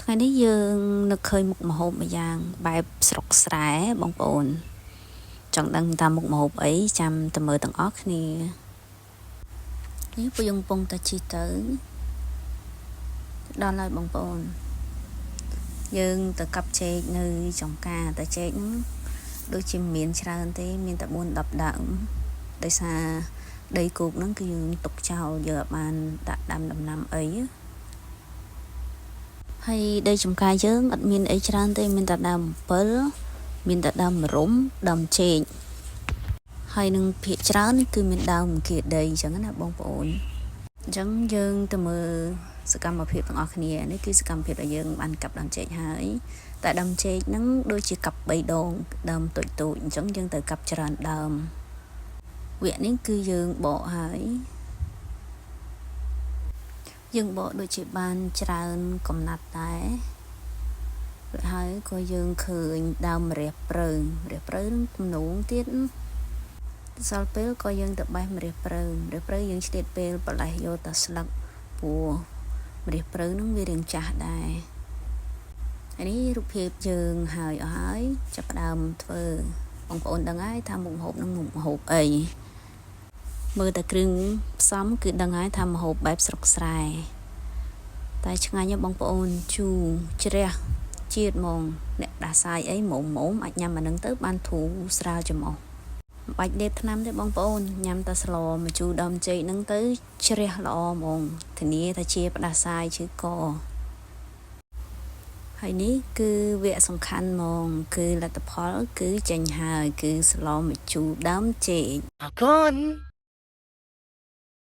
ថ្ងៃនេះយើងនឹកឃើញមុខម្ហូបមួយយ៉ាងបែបស្រុកស្រែបងប្អូនចង់ដឹងថាមុខម្ហូបអីចាំទៅមើលទាំងអស់គ្នានេះពួកយើងកំពុងតែជិះទៅដល់ហើយបងប្អូនយើងទៅកាប់ចេកនៅចំការតែចេកហ្នឹងដូចជាមានច្រើនទេមានតែ4-10ដើមដោយសារដីគោកហ្នឹងគឺយើងទុកចោលយើងអត់បានដាក់ដាំដំណាំអីហើយដីចំការយើងអត់មានអីច្រើនទេមានតែដើមអំពិលមានតែដើមម្រុំដើមចេកហើយនឹងភាគច្រើនគឺមានដើមគៀដីអញ្ចឹងណាបងប្អូនអញ្ចឹងយើងទៅមើលសកម្មភាពទាំងអស់គ្នានេះគឺសកម្មភាពដែលយើងបានកាប់ដើមចេកហើយតែដើមចេកហ្នឹងដូចជាកាប់3ដងដើមតូចអញ្ចឹងយើងទៅកាប់ច្រើនដើមវគ្គនេះគឺយើងបកហើយយើងបកដូចជាបានច្រើនកំណាត់ដែររួចហើយក៏យើងឃើញដើមរះព្រៅនឹងទំនងទៀតសល់ពេលក៏យើងទៅបេះម្រះព្រៅយើងឆ្លៀតពេលប្រឡេះយកតែស្លឹកព្រោះម្រះព្រៅនឹងវារាងចាស់ដែរហើយនេះរូបភាពយើងហើយអស់ហើយចាប់ផ្ដើមធ្វើបងប្អូនដឹងហើយថាមុខម្ហូបនឹងមុខម្ហូបអីមើលតែគ្រឿងផ្សំគឺដឹងហើយថាម្ហូបបែបស្រុកស្រែតែឆ្ងាញ់បងប្អូនជូរជ្រះជាតិហ្មងអ្នកដាសាយអីមុំអាចញ៉ាំអានឹងទៅបានធូរស្រាលច្រមុះមិនបាច់លេបថ្នាំទេបងប្អូនញ៉ាំតែស្លម្ជូរដើមចេកហ្នឹងទៅជ្រះល្អហ្មងធានាថាជាផ្ដាសាយឈឺកហើយនេះគឺវគ្គសំខាន់ហ្មងគឺលទ្ធផលគឺចេញហើយគឺស្លម្ជូរដើមចេកអរគុណ